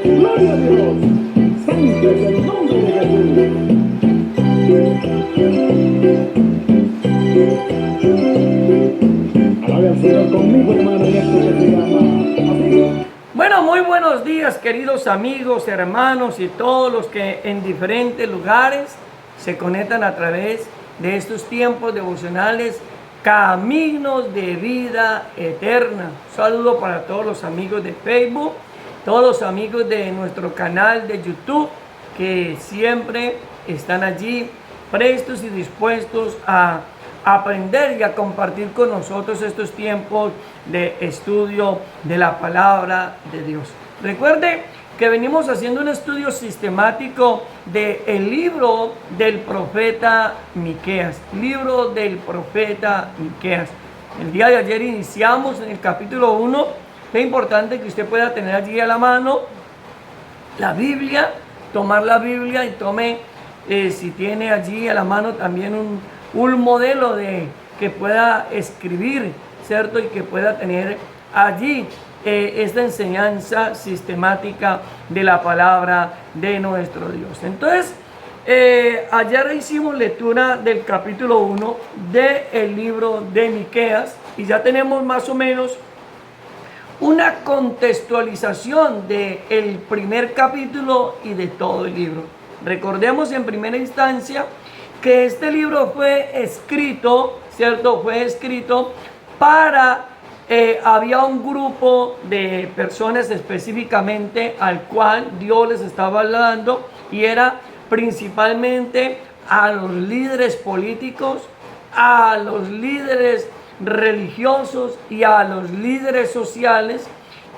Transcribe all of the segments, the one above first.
Gloria a Dios. Santo es el nombre de Jesús. Alabe al Señor conmigo, hermano, en esto que se llama así. Bueno, muy buenos días, queridos amigos, hermanos y todos los que en diferentes lugares se conectan a través de estos tiempos devocionales, Caminos de Vida Eterna. Un saludo para todos los amigos de Facebook, todos los amigos de nuestro canal de YouTube que siempre están allí prestos y dispuestos a aprender y a compartir con nosotros estos tiempos de estudio de la palabra de Dios. Recuerde que venimos haciendo un estudio sistemático del libro del profeta Miqueas. Libro del profeta Miqueas. El día de ayer iniciamos en el capítulo 1. Es importante que usted pueda tener allí a la mano la Biblia, tomar la Biblia y tome, si tiene allí a la mano también un modelo de que pueda escribir, ¿cierto? Y que pueda tener allí esta enseñanza sistemática de la palabra de nuestro Dios. Entonces, ayer hicimos lectura del capítulo 1 del libro de Miqueas y ya tenemos más o menos una contextualización del primer capítulo y de todo el libro. Recordemos en primera instancia que este libro fue escrito, ¿cierto? Fue escrito para, había un grupo de personas específicamente al cual Dios les estaba hablando y era principalmente a los líderes políticos, a los líderes religiosos y a los líderes sociales,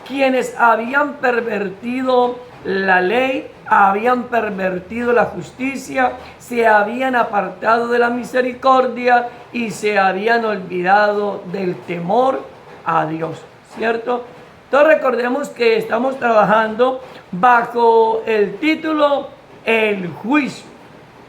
quienes habían pervertido la ley, habían pervertido la justicia, se habían apartado de la misericordia y se habían olvidado del temor a Dios, ¿cierto? Entonces recordemos que estamos trabajando bajo el título El juicio.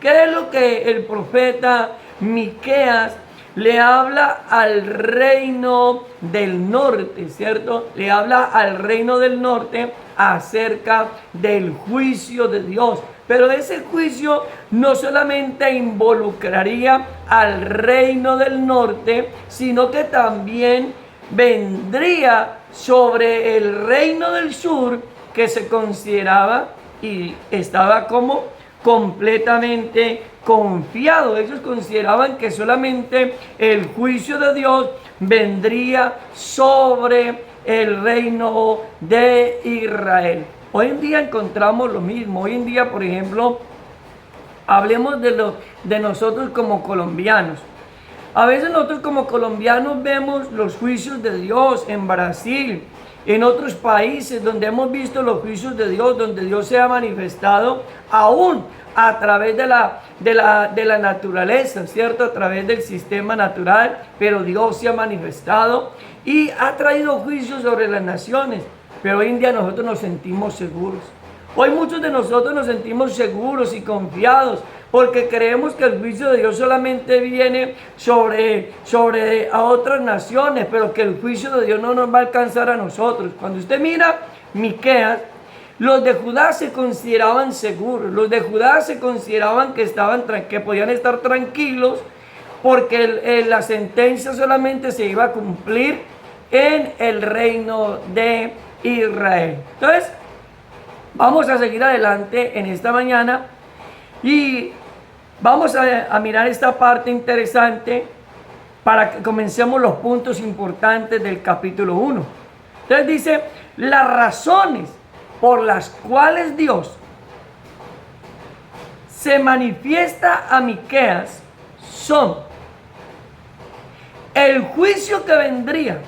¿Qué es lo que el profeta Miqueas le habla al reino del norte, ¿cierto? Le habla al reino del norte acerca del juicio de Dios. Pero ese juicio no solamente involucraría al reino del norte, sino que también vendría sobre el reino del sur, que se consideraba y estaba como completamente confiado. Ellos consideraban que solamente el juicio de Dios vendría sobre el reino de Israel. Hoy en día encontramos lo mismo. Hoy en día, por ejemplo, hablemos de nosotros como colombianos. A veces nosotros como colombianos vemos los juicios de Dios en Brasil, en otros países donde hemos visto los juicios de Dios, donde Dios se ha manifestado aún a través de la naturaleza, ¿cierto? A través del sistema natural, pero Dios se ha manifestado y ha traído juicios sobre las naciones. Pero hoy en día nosotros nos sentimos seguros. Hoy muchos de nosotros nos sentimos seguros y confiados porque creemos que el juicio de Dios solamente viene sobre a otras naciones, pero que el juicio de Dios no nos va a alcanzar a nosotros. Cuando usted mira Miqueas, los de Judá se consideraban seguros, los de Judá se consideraban que podían estar tranquilos porque la sentencia solamente se iba a cumplir en el reino de Israel. Entonces, vamos a seguir adelante en esta mañana y vamos a mirar esta parte interesante para que comencemos los puntos importantes del capítulo 1. Entonces dice, las razones por las cuales Dios se manifiesta a Miqueas son el juicio que vendría,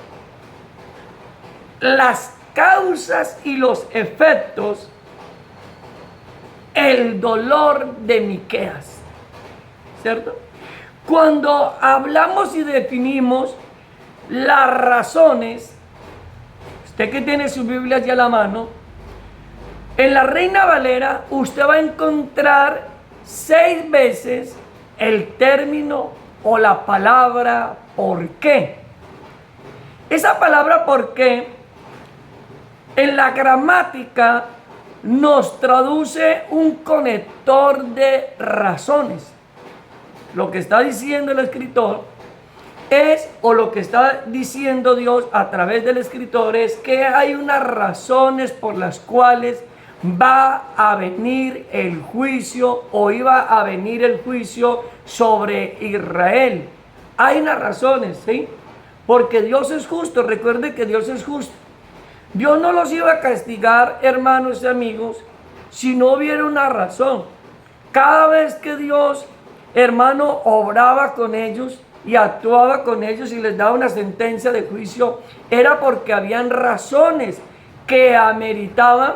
las causas y los efectos, el dolor de Miqueas. ¿cierto? Cuando hablamos y definimos las razones, usted que tiene su Biblia ya a la mano, en la Reina Valera usted va a encontrar 6 veces el término o la palabra ¿por qué? Esa palabra ¿por qué? En la gramática nos traduce un conector de razones. Lo que está diciendo el escritor es, o lo que está diciendo Dios a través del escritor es que hay unas razones por las cuales va a venir el juicio o iba a venir el juicio sobre Israel. Hay unas razones, ¿sí? Porque Dios es justo, recuerde que Dios es justo. Dios no los iba a castigar, hermanos y amigos, si no hubiera una razón. Cada vez que Dios, hermano, obraba con ellos y actuaba con ellos y les daba una sentencia de juicio, era porque habían razones que ameritaban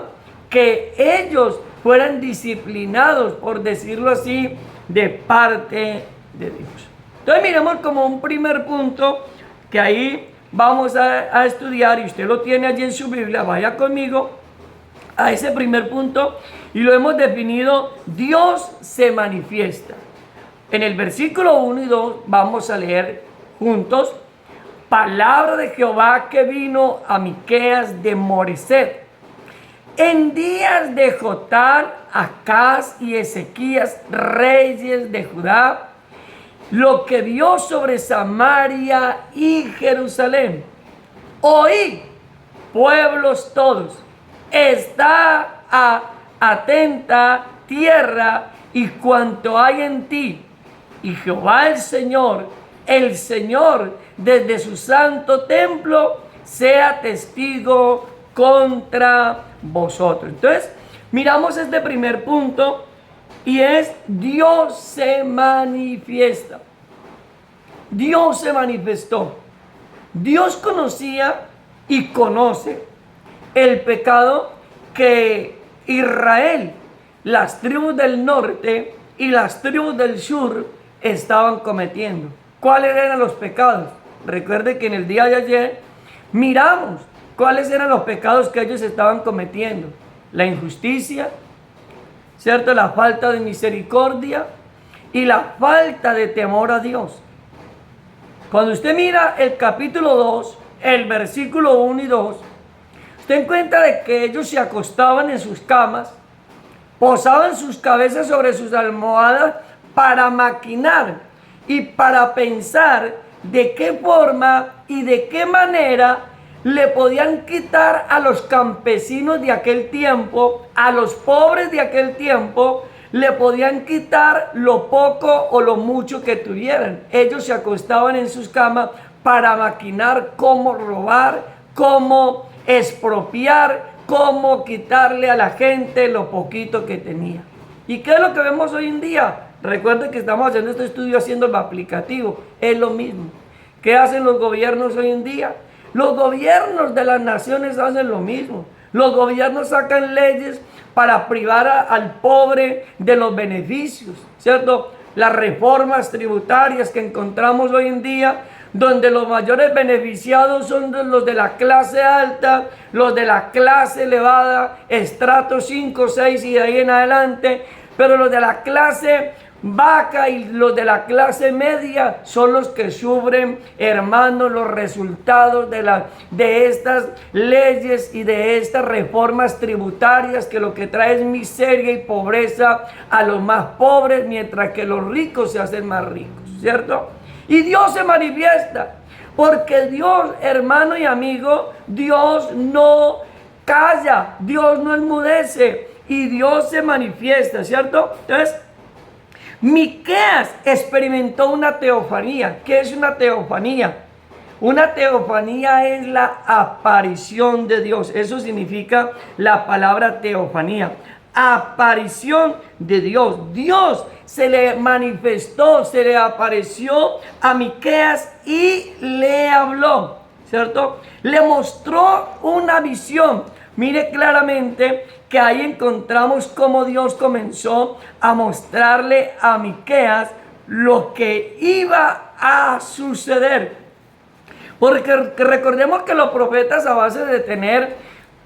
que ellos fueran disciplinados, por decirlo así, de parte de Dios. Entonces miremos como un primer punto que ahí vamos a estudiar, y usted lo tiene allí en su Biblia, vaya conmigo a ese primer punto, y lo hemos definido: Dios se manifiesta. En el versículo 1 y 2 vamos a leer juntos: palabra de Jehová que vino a Miqueas de Moreset, en días de Jotam, Acaz y Ezequías, reyes de Judá, lo que vio sobre Samaria y Jerusalén. Oí, pueblos todos, está atenta tierra y cuanto hay en ti, y Jehová el Señor, desde su santo templo, sea testigo contra vosotros. Entonces, miramos este primer punto, y es: Dios se manifiesta. Dios se manifestó. Dios conocía y conoce el pecado que Israel, las tribus del norte y las tribus del sur estaban cometiendo. ¿Cuáles eran los pecados? Recuerde que en el día de ayer miramos cuáles eran los pecados que ellos estaban cometiendo: la injusticia, ¿cierto?, la falta de misericordia y la falta de temor a Dios. Cuando usted mira el capítulo 2, el versículo 1 y 2, usted encuentra de que ellos se acostaban en sus camas, posaban sus cabezas sobre sus almohadas para maquinar y para pensar de qué forma y de qué manera le podían quitar a los campesinos de aquel tiempo, a los pobres de aquel tiempo, le podían quitar lo poco o lo mucho que tuvieran. Ellos se acostaban en sus camas para maquinar cómo robar, cómo expropiar, cómo quitarle a la gente lo poquito que tenía. ¿Y qué es lo que vemos hoy en día? Recuerden que estamos haciendo este estudio haciendo el aplicativo. Es lo mismo. ¿Qué hacen los gobiernos hoy en día? Los gobiernos de las naciones hacen lo mismo. Los gobiernos sacan leyes para privar al pobre de los beneficios, ¿cierto? Las reformas tributarias que encontramos hoy en día, donde los mayores beneficiados son los de la clase alta, los de la clase elevada, estrato 5, 6 y de ahí en adelante, pero los de la clase baja y los de la clase media son los que sufren, hermanos, los resultados de estas leyes y de estas reformas tributarias, que lo que trae es miseria y pobreza a los más pobres, mientras que los ricos se hacen más ricos, ¿cierto? Y Dios se manifiesta, porque Dios, hermano y amigo, Dios no calla, Dios no enmudece, y Dios se manifiesta, ¿cierto? Entonces, Miqueas experimentó una teofanía. ¿Qué es una teofanía? Una teofanía es la aparición de Dios. Eso significa la palabra teofanía. Aparición de Dios. Dios se le manifestó, se le apareció a Miqueas y le habló, ¿cierto? Le mostró una visión. Mire claramente que ahí encontramos cómo Dios comenzó a mostrarle a Miqueas lo que iba a suceder. Porque recordemos que los profetas, a base de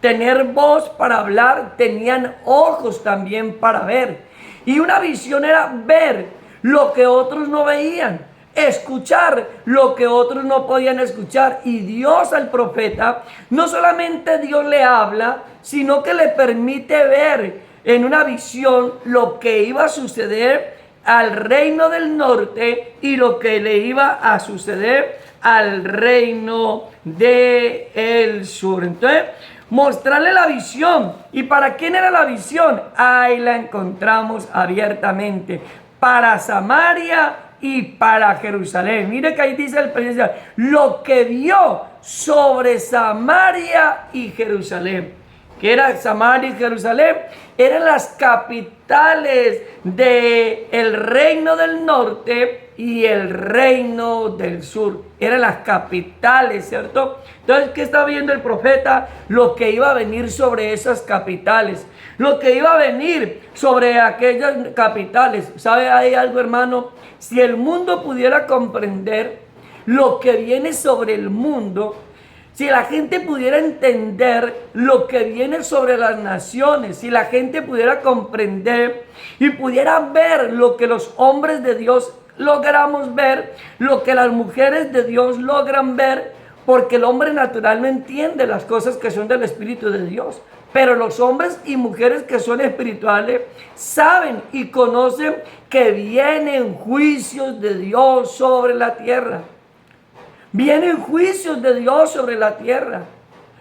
tener voz para hablar, tenían ojos también para ver. Y una visión era ver lo que otros no veían, escuchar lo que otros no podían escuchar. Y Dios al profeta, no solamente Dios le habla, sino que le permite ver en una visión lo que iba a suceder al reino del norte y lo que le iba a suceder al reino del sur. Entonces, mostrarle la visión. ¿Y para quién era la visión? Ahí la encontramos abiertamente. Para Samaria y para Jerusalén. Mire que ahí dice el presidente, lo que vio sobre Samaria y Jerusalén. ¿Qué era Samaria y Jerusalén? Eran las capitales del reino del norte y el reino del sur. Eran las capitales, ¿cierto? Entonces, ¿qué está viendo el profeta? Lo que iba a venir sobre esas capitales. Lo que iba a venir sobre aquellas capitales. ¿Sabe? Hay algo, hermano. Si el mundo pudiera comprender lo que viene sobre el mundo, si la gente pudiera entender lo que viene sobre las naciones, si la gente pudiera comprender y pudiera ver lo que los hombres de Dios logramos ver, lo que las mujeres de Dios logran ver, porque el hombre natural no entiende las cosas que son del Espíritu de Dios. Pero los hombres y mujeres que son espirituales saben y conocen que vienen juicios de Dios sobre la tierra. Vienen juicios de Dios sobre la tierra.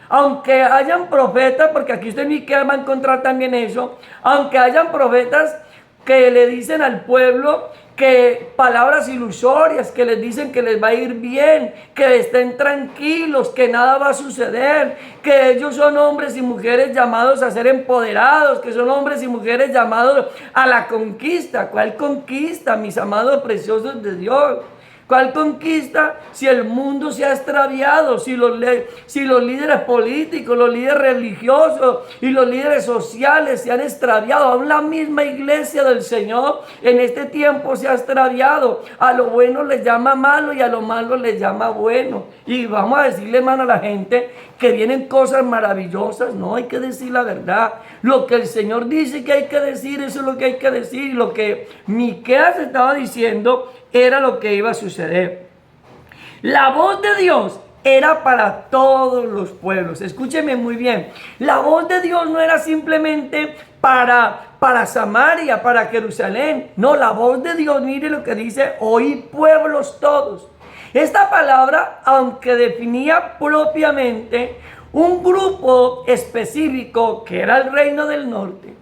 Aunque hayan profetas, porque aquí usted en Miqueas va a encontrar también eso, aunque hayan profetas que le dicen al pueblo que palabras ilusorias, que les dicen que les va a ir bien, que estén tranquilos, que nada va a suceder, que ellos son hombres y mujeres llamados a ser empoderados, que son hombres y mujeres llamados a la conquista. ¿Cuál conquista, mis amados preciosos de Dios? ¿Cuál conquista si el mundo se ha extraviado? Si los líderes políticos, los líderes religiosos y los líderes sociales se han extraviado. Aún la misma iglesia del Señor en este tiempo se ha extraviado. A lo bueno les llama malo y a lo malo les llama bueno. Y vamos a decirle, hermano, a la gente que vienen cosas maravillosas. No, hay que decir la verdad. Lo que el Señor dice que hay que decir, eso es lo que hay que decir. Y lo que Miqueas estaba diciendo era lo que iba a suceder. La voz de Dios era para todos los pueblos. Escúcheme muy bien. La voz de Dios no era simplemente para Samaria, para Jerusalén. No, la voz de Dios, mire lo que dice, oí pueblos todos. Esta palabra, aunque definía propiamente un grupo específico que era el reino del norte,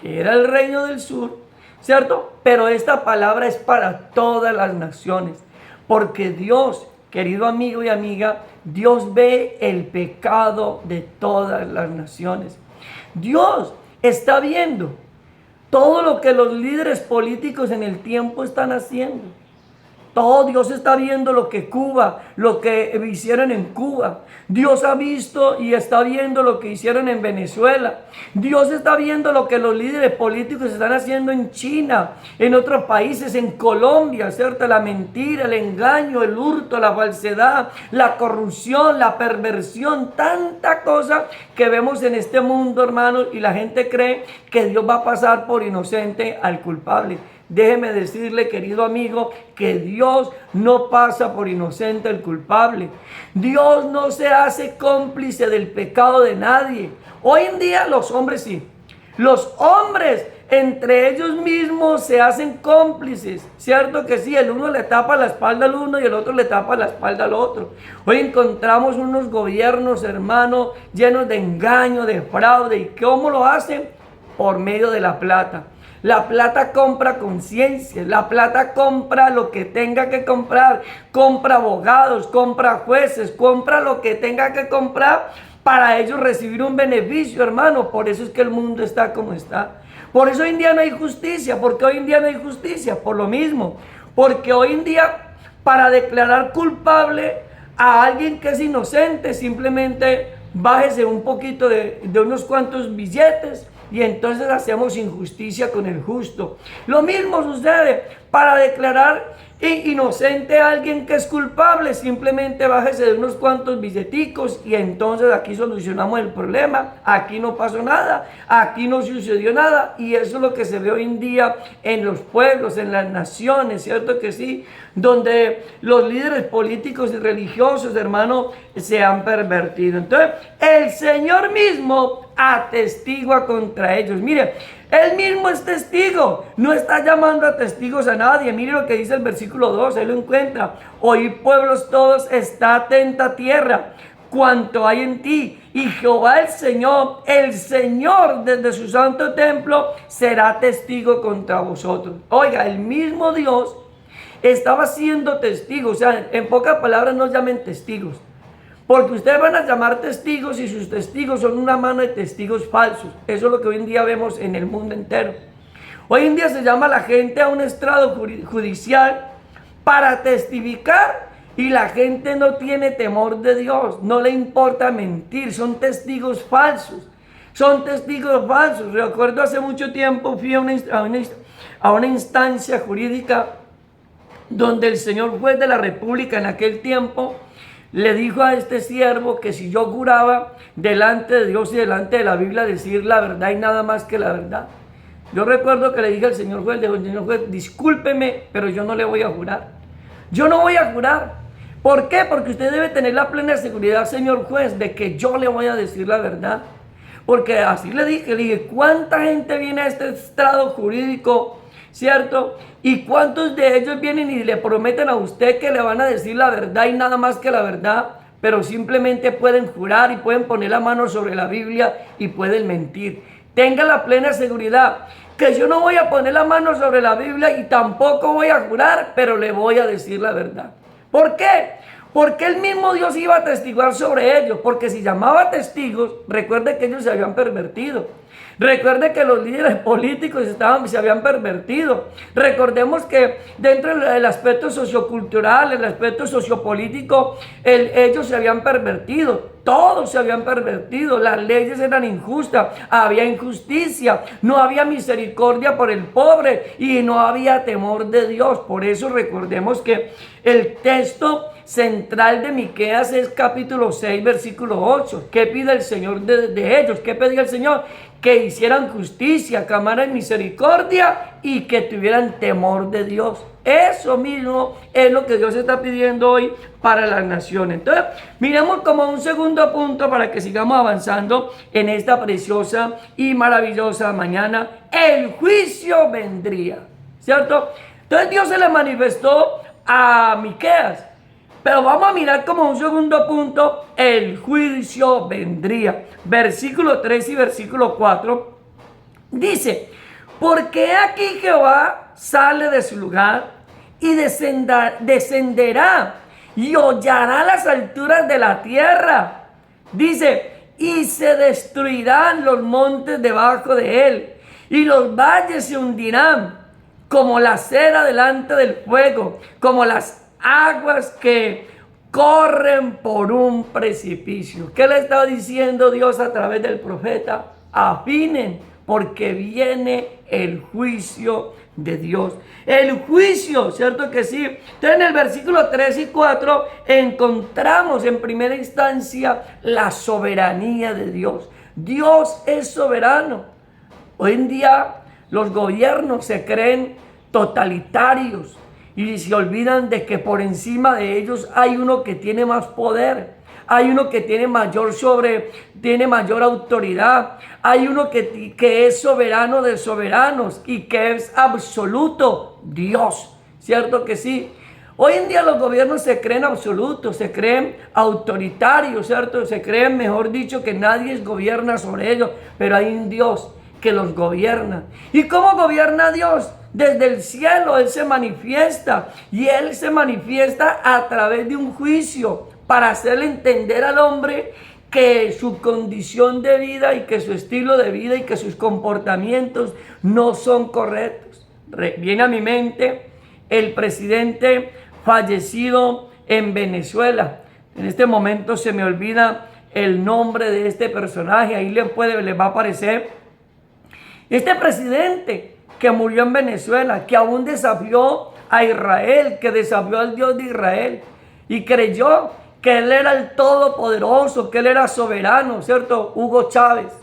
que era el reino del sur, ¿cierto? Pero esta palabra es para todas las naciones, porque Dios, querido amigo y amiga, Dios ve el pecado de todas las naciones. Dios está viendo todo lo que los líderes políticos en el tiempo están haciendo. Todo Dios está viendo lo que hicieron en Cuba. Dios ha visto y está viendo lo que hicieron en Venezuela. Dios está viendo lo que los líderes políticos están haciendo en China, en otros países, en Colombia, ¿cierto? La mentira, el engaño, el hurto, la falsedad, la corrupción, la perversión, tanta cosa que vemos en este mundo, hermanos, y la gente cree que Dios va a pasar por inocente al culpable. Déjeme decirle, querido amigo, que Dios no pasa por inocente al culpable. Dios no se hace cómplice del pecado de nadie. Hoy en día los hombres sí. Los hombres entre ellos mismos se hacen cómplices. Cierto que sí, el uno le tapa la espalda al uno y el otro le tapa la espalda al otro. Hoy encontramos unos gobiernos, hermanos, llenos de engaño, de fraude. ¿Y cómo lo hacen? Por medio de la plata. La plata compra conciencia, la plata compra lo que tenga que comprar, compra abogados, compra jueces, compra lo que tenga que comprar para ellos recibir un beneficio, hermano. Por eso es que el mundo está como está. Por eso hoy en día no hay justicia. ¿Por qué hoy en día no hay justicia? Por lo mismo. Porque hoy en día, para declarar culpable a alguien que es inocente, simplemente bájese un poquito de unos cuantos billetes y entonces hacemos injusticia con el justo. Lo mismo sucede para declarar inocente a alguien que es culpable. Simplemente bájese de unos cuantos billeticos y entonces aquí solucionamos el problema. Aquí no pasó nada, aquí no sucedió nada, y eso es lo que se ve hoy en día en los pueblos, en las naciones, ¿cierto que sí? Donde los líderes políticos y religiosos, hermano, se han pervertido. Entonces el Señor mismo atestigua contra ellos. Mire, Él mismo es testigo, no está llamando a testigos a nadie. Mire lo que dice el versículo 2, Él lo encuentra: oíd pueblos todos, está atenta tierra, cuanto hay en ti, y Jehová el Señor desde su santo templo será testigo contra vosotros. Oiga, el mismo Dios estaba siendo testigo. O sea, en pocas palabras, no llamen testigos, porque ustedes van a llamar testigos y sus testigos son una mano de testigos falsos. Eso es lo que hoy en día vemos en el mundo entero. Hoy en día se llama a la gente a un estrado judicial para testificar, y la gente no tiene temor de Dios, no le importa mentir, son testigos falsos. Son testigos falsos. Recuerdo hace mucho tiempo fui a una instancia jurídica donde el señor juez de la República en aquel tiempo le dijo a este siervo que si yo juraba delante de Dios y delante de la Biblia decir la verdad y nada más que la verdad. Yo recuerdo que le dije al señor juez, discúlpeme, pero yo no le voy a jurar. Yo no voy a jurar. ¿Por qué? Porque usted debe tener la plena seguridad, señor juez, de que yo le voy a decir la verdad. Porque así le dije, ¿cuánta gente viene a este estrado jurídico, cierto? ¿Y cuántos de ellos vienen y le prometen a usted que le van a decir la verdad y nada más que la verdad? Pero simplemente pueden jurar y pueden poner la mano sobre la Biblia y pueden mentir. Tenga la plena seguridad que yo no voy a poner la mano sobre la Biblia y tampoco voy a jurar, pero le voy a decir la verdad. ¿Por qué? Porque el mismo Dios iba a testiguar sobre ellos. Porque si llamaba testigos, recuerde que ellos se habían pervertido. Recuerde que los líderes políticos se habían pervertido. Recordemos que dentro del aspecto sociocultural, el aspecto sociopolítico, ellos se habían pervertido. Todos se habían pervertido. Las leyes eran injustas. Había injusticia. No había misericordia por el pobre y no había temor de Dios. Por eso recordemos que el texto central de Miqueas es capítulo 6, versículo 8. ¿Qué pide el Señor de ellos? ¿Qué pedía el Señor? Que hicieran justicia, que amaran misericordia y que tuvieran temor de Dios. Eso mismo es lo que Dios está pidiendo hoy para las naciones. Entonces, miremos como un segundo punto para que sigamos avanzando en esta preciosa y maravillosa mañana. El juicio vendría, ¿cierto? Entonces Dios se le manifestó a Miqueas. Pero vamos a mirar como un segundo punto, el juicio vendría. Versículo 3 y versículo 4 dice: porque aquí Jehová sale de su lugar y descenderá y hollará las alturas de la tierra. Dice: y se destruirán los montes debajo de él, y los valles se hundirán como la cera delante del fuego, como las aguas que corren por un precipicio. ¿Qué le está diciendo Dios a través del profeta? Afinen, porque viene el juicio de Dios. El juicio, ¿cierto que sí? Entonces en el versículo 3 y 4 encontramos en primera instancia la soberanía de Dios. Dios es soberano. Hoy en día los gobiernos se creen totalitarios y se olvidan de que por encima de ellos hay uno que tiene más poder, hay uno que tiene mayor autoridad, hay uno que es soberano de soberanos y que es absoluto, Dios, ¿cierto que sí? Hoy en día los gobiernos se creen absolutos, se creen autoritarios, ¿cierto? Se creen, mejor dicho, que nadie gobierna sobre ellos, pero hay un Dios que los gobierna. ¿Y cómo gobierna Dios? Desde el cielo Él se manifiesta, y Él se manifiesta a través de un juicio para hacerle entender al hombre que su condición de vida y que su estilo de vida y que sus comportamientos no son correctos. Viene a mi mente el presidente fallecido en Venezuela. En este momento se me olvida el nombre de este personaje, ahí les va a aparecer Este presidente que murió en Venezuela, que aún desafió a Israel, que desafió al Dios de Israel y creyó que él era el todopoderoso, que él era soberano, ¿cierto? Hugo Chávez,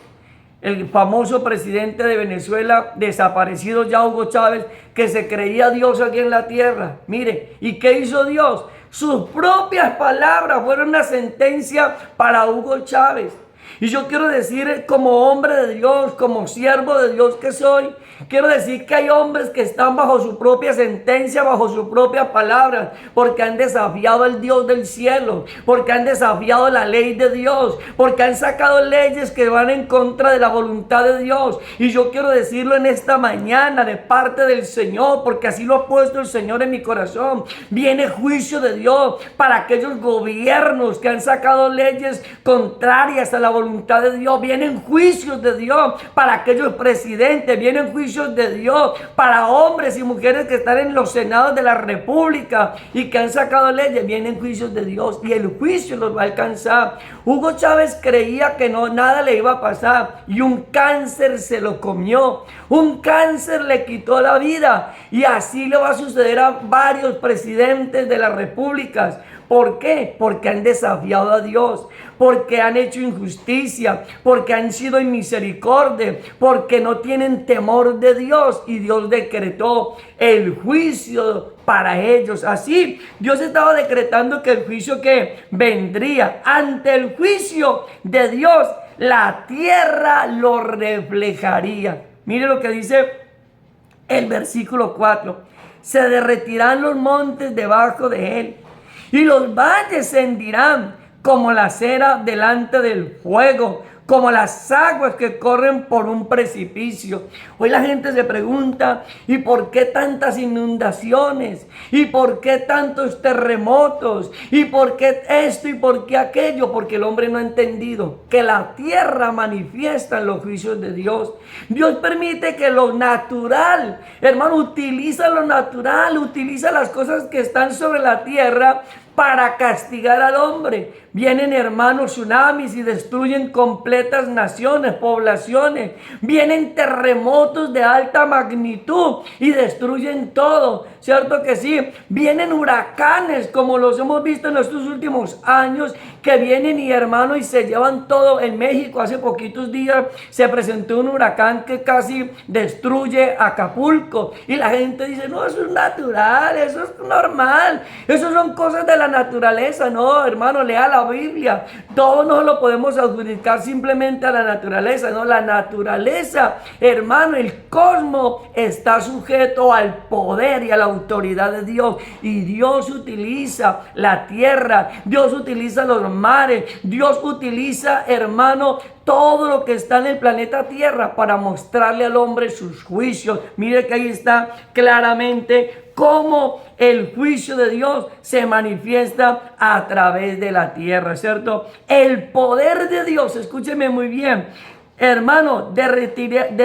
el famoso presidente de Venezuela, desaparecido ya Hugo Chávez, que se creía Dios aquí en la tierra. Mire, ¿y qué hizo Dios? Sus propias palabras fueron una sentencia para Hugo Chávez. Y yo quiero decir, como hombre de Dios, como siervo de Dios que soy, quiero decir que hay hombres que están bajo su propia sentencia, bajo su propia palabra, porque han desafiado al Dios del cielo, porque han desafiado la ley de Dios, porque han sacado leyes que van en contra de la voluntad de Dios. Y yo quiero decirlo en esta mañana de parte del Señor, porque así lo ha puesto el Señor en mi corazón. Viene juicio de Dios para aquellos gobiernos que han sacado leyes contrarias a la voluntad de Dios. Vienen juicios de Dios para aquellos presidentes, vienen juicios de Dios para hombres y mujeres que están en los senados de la república y que han sacado leyes. Vienen juicios de Dios y el juicio los va a alcanzar. Hugo Chávez creía que nada le iba a pasar y un cáncer se lo comió, un cáncer le quitó la vida, y así le va a suceder a varios presidentes de las repúblicas. ¿Por qué? Porque han desafiado a Dios, porque han hecho injusticia, porque han sido inmisericordia, porque no tienen temor de Dios, y Dios decretó el juicio para ellos. Así, Dios estaba decretando que el juicio que vendría, ante el juicio de Dios, la tierra lo reflejaría. Mire lo que dice el versículo 4. Se derretirán los montes debajo de él, y los valles se hendirán como la cera delante del fuego, como las aguas que corren por un precipicio. Hoy la gente se pregunta, ¿y por qué tantas inundaciones? ¿Y por qué tantos terremotos? ¿Y por qué esto y por qué aquello? Porque el hombre no ha entendido que la tierra manifiesta los juicios de Dios. Dios permite que lo natural, hermano, utiliza lo natural, utiliza las cosas que están sobre la tierra para castigar al hombre. Vienen, hermanos, tsunamis y destruyen completas naciones, poblaciones. Vienen terremotos de alta magnitud y destruyen todo, ¿cierto que sí? Vienen huracanes como los hemos visto en estos últimos años, que vienen y, hermano, y se llevan todo. En México hace poquitos días se presentó un huracán que casi destruye Acapulco, y la gente dice, no, eso es natural, eso es normal, eso son cosas de la naturaleza. No, hermano, lea la Biblia. Todo no lo podemos adjudicar simplemente a la naturaleza. No, la naturaleza, hermano, el cosmos está sujeto al poder y a la autoridad de Dios, y Dios utiliza la tierra, Dios utiliza los mares, Dios utiliza, hermano, todo lo que está en el planeta Tierra para mostrarle al hombre sus juicios. Mire que ahí está claramente cómo el juicio de Dios se manifiesta a través de la tierra, ¿cierto? El poder de Dios, escúcheme muy bien, hermano, de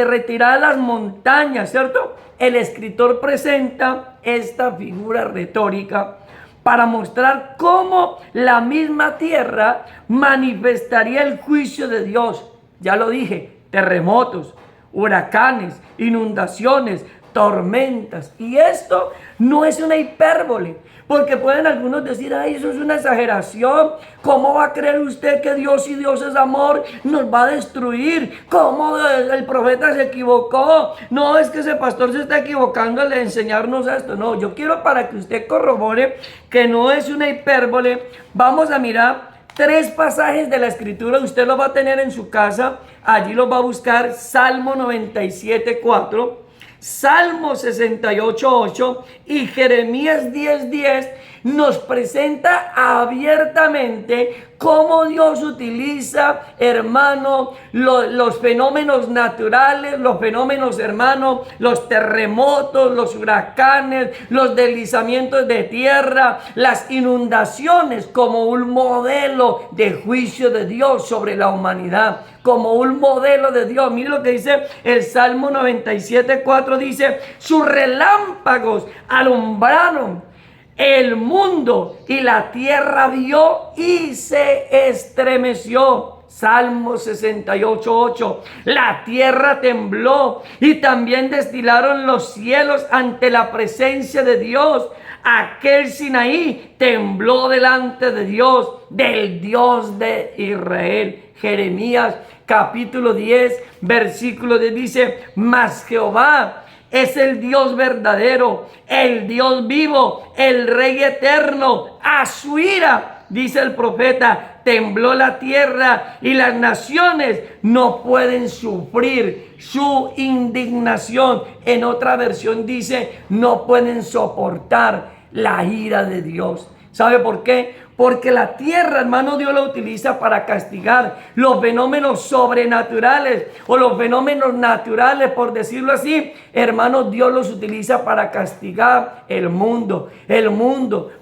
retirar las montañas, ¿cierto? El escritor presenta esta figura retórica para mostrar cómo la misma tierra manifestaría el juicio de Dios. Ya lo dije, terremotos, huracanes, inundaciones, tormentas. Y esto no es una hipérbole, porque pueden algunos decir, ay, eso es una exageración. ¿Cómo va a creer usted que Dios, si Dios es amor, nos va a destruir? ¿Cómo el profeta se equivocó? No, es que ese pastor se está equivocando al enseñarnos esto. No, yo quiero, para que usted corrobore que no es una hipérbole, vamos a mirar 3 pasajes de la escritura. Usted los va a tener en su casa, allí los va a buscar: Salmo 97:4, Salmo 68:8 y Jeremías 10:10. Nos presenta abiertamente cómo Dios utiliza, hermano, los fenómenos naturales, los fenómenos, hermano, los terremotos, los huracanes, los deslizamientos de tierra, las inundaciones, como un modelo de juicio de Dios sobre la humanidad, como un modelo de Dios. Mire lo que dice el Salmo 97:4, dice: sus relámpagos alumbraron el mundo y la tierra vio y se estremeció. Salmo 68:8. La tierra tembló y también destilaron los cielos ante la presencia de Dios. Aquel Sinaí tembló delante de Dios, del Dios de Israel. Jeremías capítulo 10, versículo 10 dice: mas Jehová es el Dios verdadero, el Dios vivo, el Rey eterno. A su ira, dice el profeta, tembló la tierra y las naciones no pueden sufrir su indignación. En otra versión dice, no pueden soportar la ira de Dios. ¿Sabe por qué? Porque la tierra, hermano, Dios la utiliza para castigar los fenómenos sobrenaturales o los fenómenos naturales, por decirlo así. Hermano, Dios los utiliza para castigar el mundo,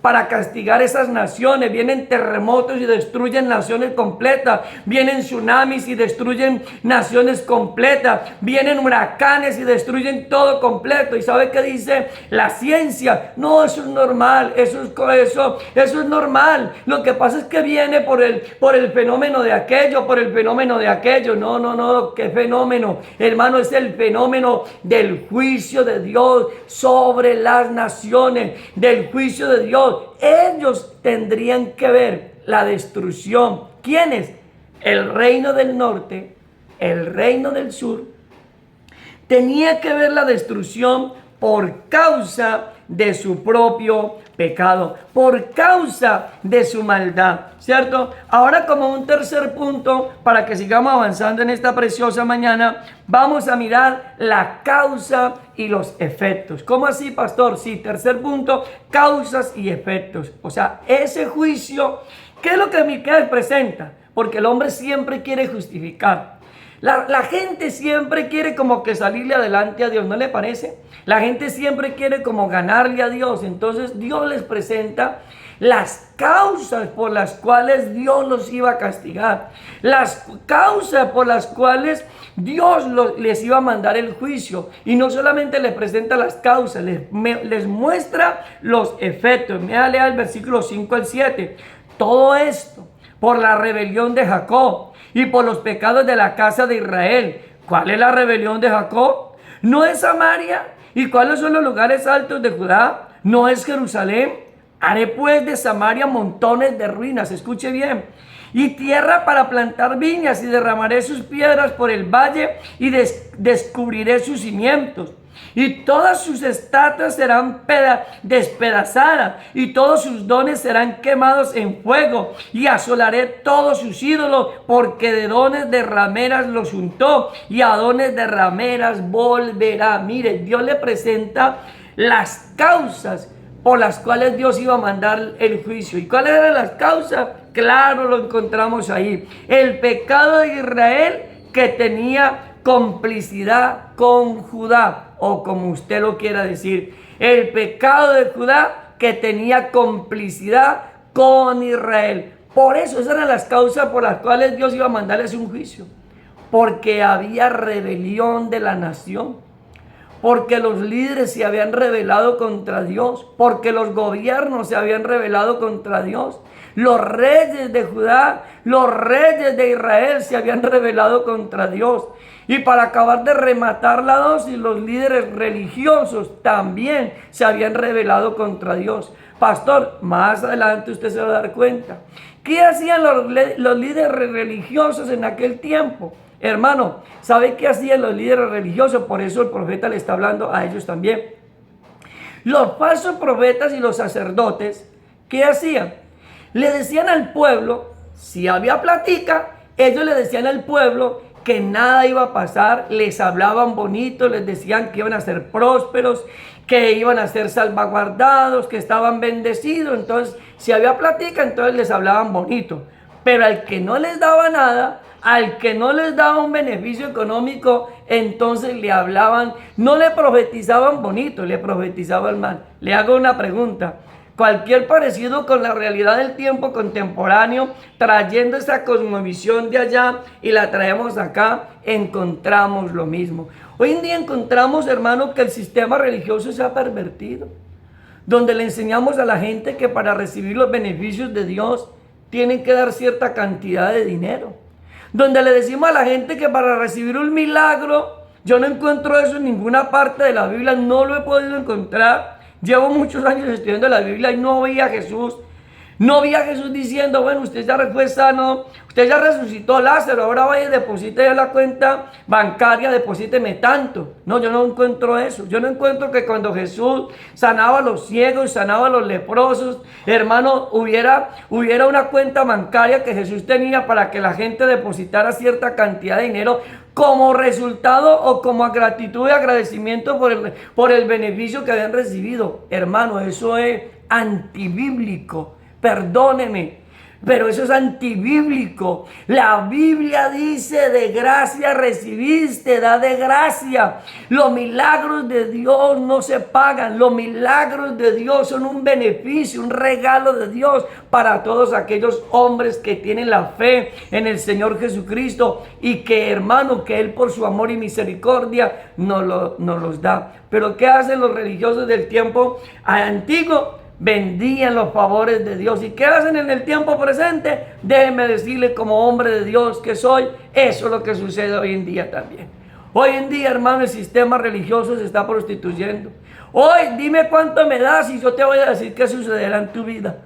para castigar esas naciones. Vienen terremotos y destruyen naciones completas. Vienen tsunamis y destruyen naciones completas. Vienen huracanes y destruyen todo completo. ¿Y sabe qué dice la ciencia? No, eso es normal, eso es normal. Lo que pasa es que viene por el fenómeno de aquello, No, ¿qué fenómeno? Hermano, es el fenómeno del juicio de Dios sobre las naciones, del juicio de Dios. Ellos tendrían que ver la destrucción. ¿Quiénes? El reino del norte, el reino del sur, tenía que ver la destrucción por causa de su propio pecado, por causa de su maldad, ¿cierto? Ahora, como un tercer punto, para que sigamos avanzando en esta preciosa mañana, vamos a mirar la causa y los efectos. ¿Cómo así, pastor? Sí, tercer punto, causas y efectos. O sea, ese juicio, ¿qué es lo que Miqueas presenta? Porque el hombre siempre quiere justificar. La gente siempre quiere como que salirle adelante a Dios, ¿no le parece? La gente siempre quiere como ganarle a Dios. Entonces Dios les presenta las causas por las cuales Dios los iba a castigar. Las causas por las cuales Dios les iba a mandar el juicio. Y no solamente les presenta las causas, les muestra los efectos. Lea el versículo 5 al 7. Todo esto por la rebelión de Jacob y por los pecados de la casa de Israel. ¿Cuál es la rebelión de Jacob? ¿No es Samaria? ¿Y cuáles son los lugares altos de Judá? ¿No es Jerusalén? Haré pues de Samaria montones de ruinas, escuche bien, y tierra para plantar viñas, y derramaré sus piedras por el valle, y descubriré sus cimientos. Y todas sus estatuas serán despedazadas, y todos sus dones serán quemados en fuego, y asolaré todos sus ídolos, porque de dones de rameras los untó, y a dones de rameras volverá. Mire, Dios le presenta las causas por las cuales Dios iba a mandar el juicio. ¿Y cuáles eran las causas? Claro, lo encontramos ahí. El pecado de Israel, que tenía complicidad con Judá, o como usted lo quiera decir, el pecado de Judá, que tenía complicidad con Israel. Por eso esas eran las causas por las cuales Dios iba a mandarles un juicio, porque había rebelión de la nación, porque los líderes se habían rebelado contra Dios, porque los gobiernos se habían rebelado contra Dios. Los reyes de Judá, los reyes de Israel se habían rebelado contra Dios. Y para acabar de rematar la dosis, los líderes religiosos también se habían rebelado contra Dios. Pastor, más adelante usted se va a dar cuenta. ¿Qué hacían los líderes religiosos en aquel tiempo? Hermano, ¿sabe qué hacían los líderes religiosos? Por eso el profeta le está hablando a ellos también. Los falsos profetas y los sacerdotes, ¿qué hacían? Le decían al pueblo, si había platica, ellos le decían al pueblo que nada iba a pasar, les hablaban bonito, les decían que iban a ser prósperos, que iban a ser salvaguardados, que estaban bendecidos. Entonces, si había platica, entonces les hablaban bonito. Pero al que no les daba nada, al que no les daba un beneficio económico, entonces le hablaban, no le profetizaban bonito, le profetizaban mal. Le hago una pregunta. Cualquier parecido con la realidad del tiempo contemporáneo, trayendo esa cosmovisión de allá y la traemos acá, encontramos lo mismo. Hoy en día encontramos, hermano, que el sistema religioso se ha pervertido, donde le enseñamos a la gente que para recibir los beneficios de Dios tienen que dar cierta cantidad de dinero, donde le decimos a la gente que para recibir un milagro, yo no encuentro eso en ninguna parte de la Biblia, no lo he podido encontrar. Llevo muchos años estudiando la Biblia y no vi a Jesús. No vi a Jesús diciendo, bueno, usted ya fue sano, usted ya resucitó a Lázaro, ahora vaya y deposite ya la cuenta bancaria, deposíteme tanto. No, yo no encuentro eso. Yo no encuentro que cuando Jesús sanaba a los ciegos, sanaba a los leprosos, hermano, hubiera una cuenta bancaria que Jesús tenía para que la gente depositara cierta cantidad de dinero como resultado o como gratitud y agradecimiento por el beneficio que habían recibido. Hermano, eso es antibíblico. Perdóneme, pero eso es antibíblico. La Biblia dice, de gracia recibiste, da de gracia. Los milagros de Dios no se pagan. Los milagros de Dios son un beneficio, un regalo de Dios para todos aquellos hombres que tienen la fe en el Señor Jesucristo y que, hermano, que Él por su amor y misericordia nos los da. Pero ¿qué hacen los religiosos del tiempo antiguo? Vendían los favores de Dios. ¿Y qué hacen en el tiempo presente? Déjenme decirle, como hombre de Dios que soy, eso es lo que sucede hoy en día también. Hoy en día, hermano, el sistema religioso se está prostituyendo. Hoy, dime cuánto me das y yo te voy a decir qué sucederá en tu vida.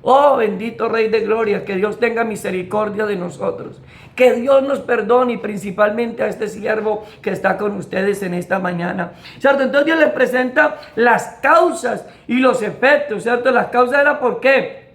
Oh, bendito Rey de Gloria, que Dios tenga misericordia de nosotros. Que Dios nos perdone y principalmente a este siervo que está con ustedes en esta mañana. ¿Cierto? Entonces Dios les presenta las causas y los efectos, ¿cierto? Las causas eran ¿por qué?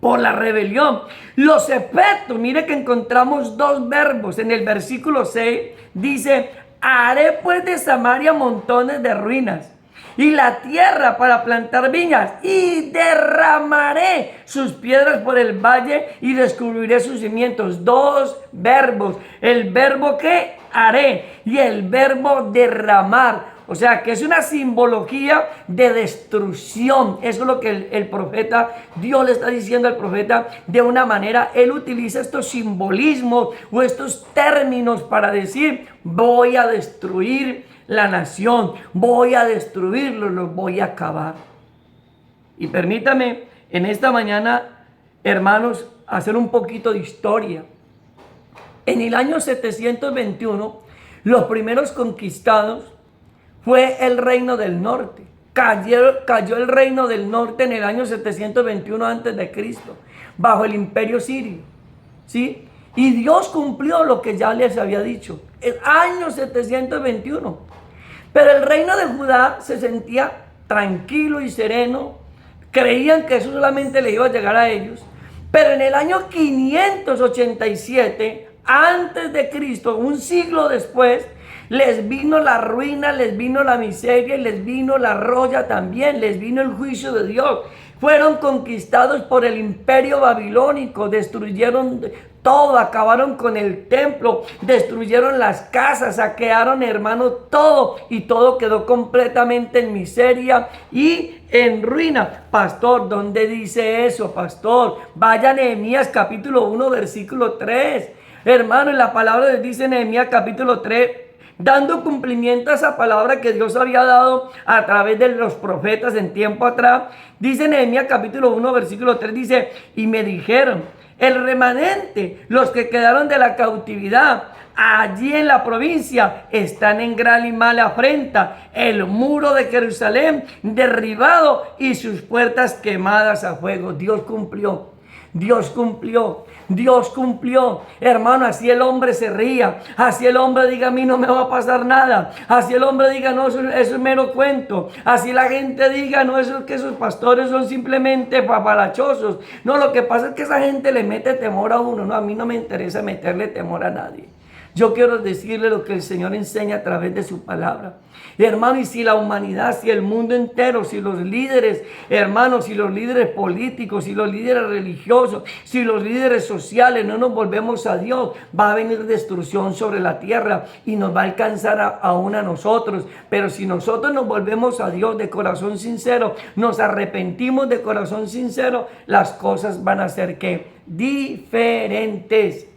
Por la rebelión. Los efectos, mire que encontramos dos verbos. En el versículo 6 dice, haré pues de Samaria montones de ruinas y la tierra para plantar viñas, y derramaré sus piedras por el valle y descubriré sus cimientos. Dos verbos, el verbo que haré y el verbo derramar. O sea, que es una simbología de destrucción. Eso es lo que el profeta, Dios le está diciendo al profeta de una manera. Él utiliza estos simbolismos o estos términos para decir, voy a destruir la nación, voy a destruirlo, los voy a acabar. Y permítame en esta mañana, hermanos, hacer un poquito de historia. En el año 721, los primeros conquistados fue el reino del norte. Cayó el reino del norte en el año 721 a.C., bajo el imperio sirio. ¿Sí? Y Dios cumplió lo que ya les había dicho. El año 721. Pero el reino de Judá se sentía tranquilo y sereno. Creían que eso solamente le iba a llegar a ellos. Pero en el año 587 antes de Cristo, un siglo después, les vino la ruina, les vino la miseria y les vino la roya también, les vino el juicio de Dios. Fueron conquistados por el imperio babilónico, destruyeron todo, acabaron con el templo, destruyeron las casas, saquearon, hermano, todo, y todo quedó completamente en miseria y en ruina. Pastor, ¿dónde dice eso, pastor? Vaya a Nehemías capítulo 1, versículo 3. Hermano, en la palabra de dice Nehemías capítulo 3, dando cumplimiento a esa palabra que Dios había dado a través de los profetas en tiempo atrás. Dice Nehemías capítulo 1, versículo 3, dice, y me dijeron, el remanente, los que quedaron de la cautividad, allí en la provincia, están en gran y mala afrenta, el muro de Jerusalén derribado y sus puertas quemadas a fuego. Dios cumplió. Dios cumplió, Dios cumplió. Hermano, así el hombre se ría, así el hombre diga, a mí no me va a pasar nada, así el hombre diga, no, eso es mero cuento, así la gente diga, no, eso es que esos pastores son simplemente papalachosos. No, lo que pasa es que esa gente le mete temor a uno. No, a mí no me interesa meterle temor a nadie. Yo quiero decirle lo que el Señor enseña a través de su palabra. Y hermano, y si la humanidad, si el mundo entero, si los líderes, hermanos, si los líderes políticos, si los líderes religiosos, si los líderes sociales no nos volvemos a Dios, va a venir destrucción sobre la tierra y nos va a alcanzar aún a nosotros. Pero si nosotros nos volvemos a Dios de corazón sincero, nos arrepentimos de corazón sincero, las cosas van a ser ¿qué? Diferentes.